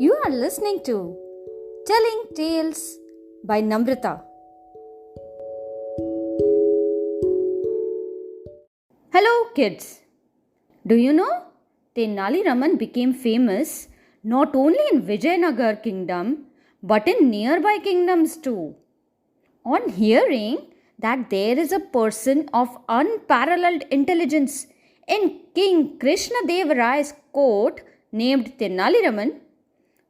You are listening to Telling Tales by Namrata. Hello kids. Do you know Tenali Raman became famous not only in Vijayanagara kingdom but in nearby kingdoms too. On hearing that there is a person of unparalleled intelligence in King Krishnadevaraya's court named Tenali Raman,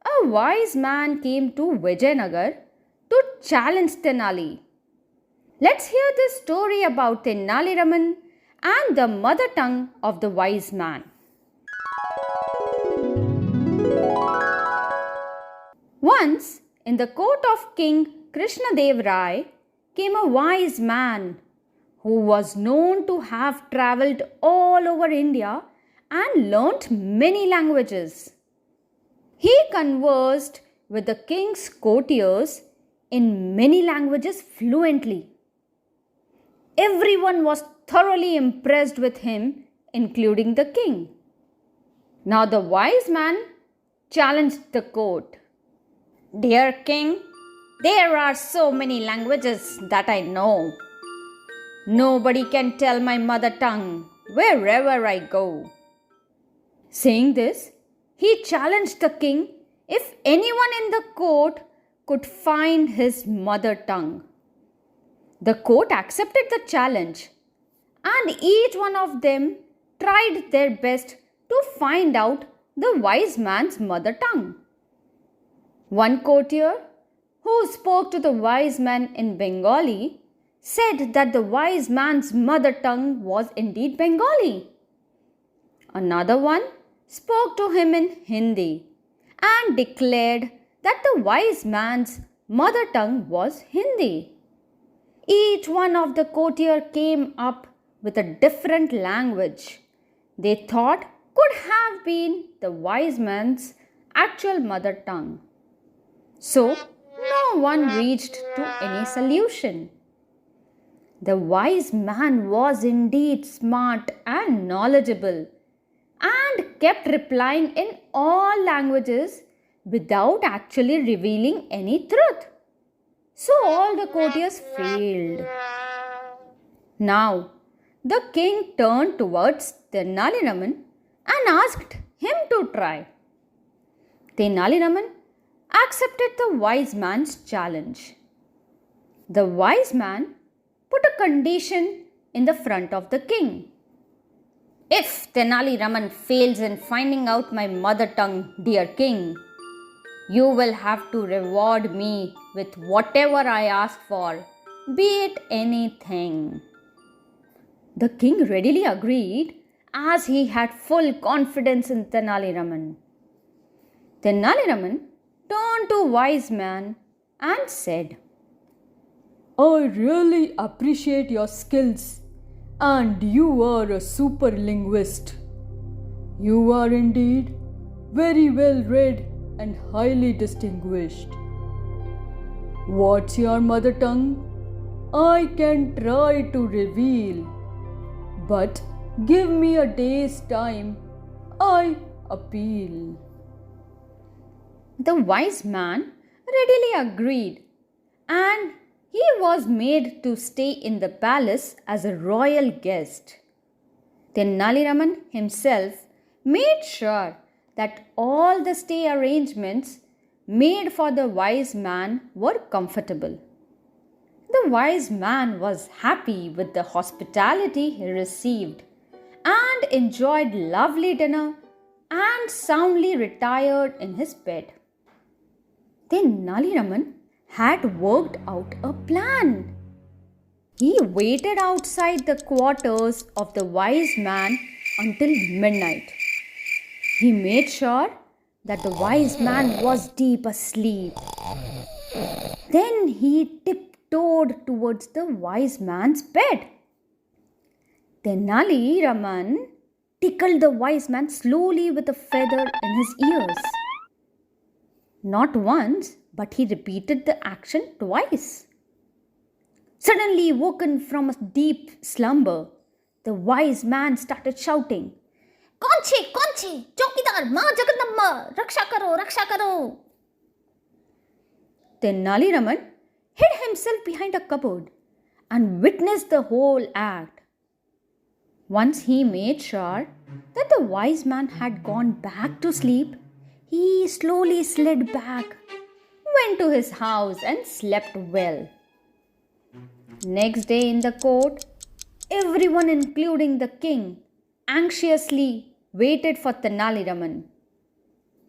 a wise man came to Vijayanagara to challenge Tenali. Let's hear this story about Tenali Raman and the mother tongue of the wise man. Once, in the court of King Krishnadevraya, came a wise man who was known to have travelled all over India and learnt many languages. He conversed with the king's courtiers in many languages fluently. Everyone was thoroughly impressed with him, including the king. Now the wise man challenged the court. "Dear king, there are so many languages that I know. Nobody can tell my mother tongue wherever I go." Saying this, he challenged the king if anyone in the court could find his mother tongue. The court accepted the challenge, and each one of them tried their best to find out the wise man's mother tongue. One courtier, who spoke to the wise man in Bengali, said that the wise man's mother tongue was indeed Bengali. Another one spoke to him in Hindi and declared that the wise man's mother tongue was Hindi. Each one of the courtiers came up with a different language they thought could have been the wise man's actual mother tongue. So, no one reached to any solution. The wise man was indeed smart and knowledgeable and kept replying in all languages without actually revealing any truth. So all the courtiers failed. Now, the king turned towards Tenali Raman and asked him to try. Tenali Raman accepted the wise man's challenge. The wise man put a condition in the front of the king. "If Tenali Raman fails in finding out my mother tongue, dear king, you will have to reward me with whatever I ask for, be it anything." The king readily agreed as he had full confidence in Tenali Raman. Tenali Raman turned to wise man and said, "I really appreciate your skills, and you are a super linguist. You are indeed very well read and highly distinguished. What's your mother tongue? I can try to reveal, but give me a day's time. I appeal." The wise man readily agreed, and he was made to stay in the palace as a royal guest. Tenali Raman himself made sure that all the stay arrangements made for the wise man were comfortable. The wise man was happy with the hospitality he received and enjoyed lovely dinner and soundly retired in his bed. Tenali Raman had worked out a plan. He waited outside the quarters of the wise man until midnight. He made sure that the wise man was deep asleep. Then he tiptoed towards the wise man's bed. Tenali Raman tickled the wise man slowly with a feather in his ears. Not once, but he repeated the action twice. Suddenly woken from a deep slumber, the wise man started shouting, कौन छे चौकीदार माँ जगदम्बा रक्षा करो. Tenali Raman hid himself behind a cupboard and witnessed the whole act. Once he made sure that the wise man had gone back to sleep, he slowly slid back, went to his house, and slept well. Next day in the court, everyone, including the king, anxiously waited for Tenali Raman.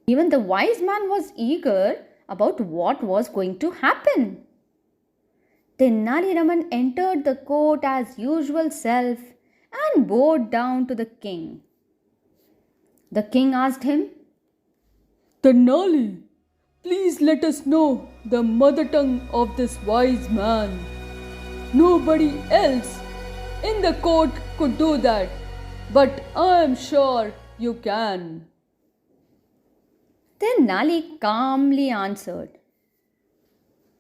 Even the wise man was eager about what was going to happen. Tenali Raman entered the court as usual self and bowed down to the king. The king asked him, Tenali, please let us know the mother tongue of this wise man. Nobody else in the court could do that, but I am sure you can. Tenali calmly answered,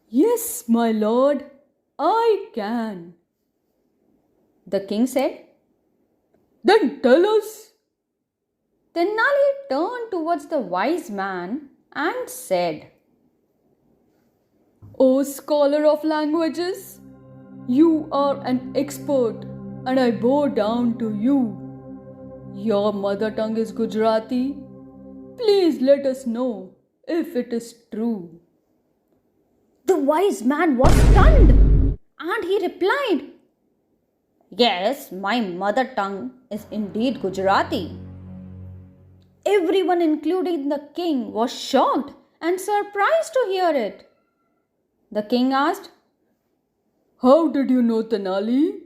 Yes, my lord, I can. The king said. Then tell us. Tenali turned towards the wise man and said, O scholar of languages, you are an expert and I bow down to you. Your mother tongue is Gujarati. Please let us know if it is true. The wise man was stunned and he replied, Yes, my mother tongue is indeed Gujarati. Everyone, including the king, was shocked and surprised to hear it. The king asked, How did you know, Tenali?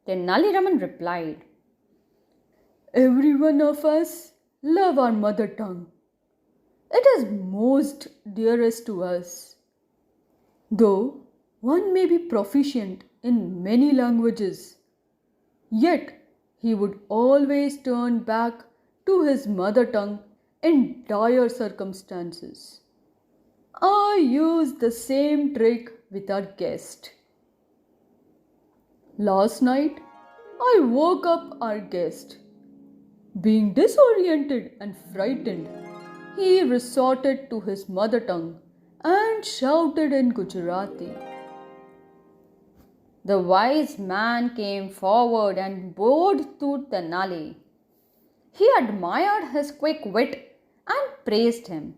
Tenali Raman replied, Every one of us love our mother tongue. It is most dearest to us. Though one may be proficient in many languages, yet he would always turn back to his mother tongue in dire circumstances. I use the same trick with our guest. Last night, I woke up our guest. Being disoriented and frightened, he resorted to his mother tongue and shouted in Gujarati. The wise man came forward and bowed to Tenali. He admired his quick wit and praised him.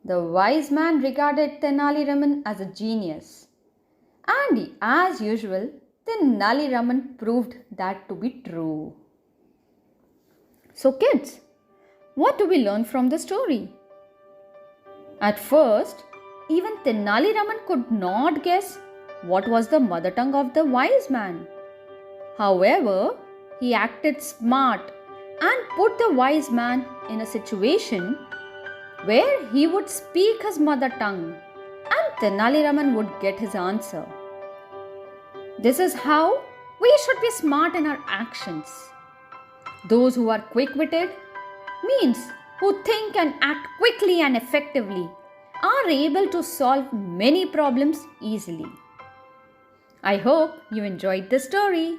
The wise man regarded Tenali Raman as a genius. And as usual, Tenali Raman proved that to be true. So kids, what do we learn from the story? At first, even Tenali Raman could not guess what was the mother tongue of the wise man. However, he acted smart and put the wise man in a situation where he would speak his mother tongue and Tenali Raman would get his answer. This is how we should be smart in our actions. Those who are quick-witted means who think and act quickly and effectively are able to solve many problems easily. I hope you enjoyed the story.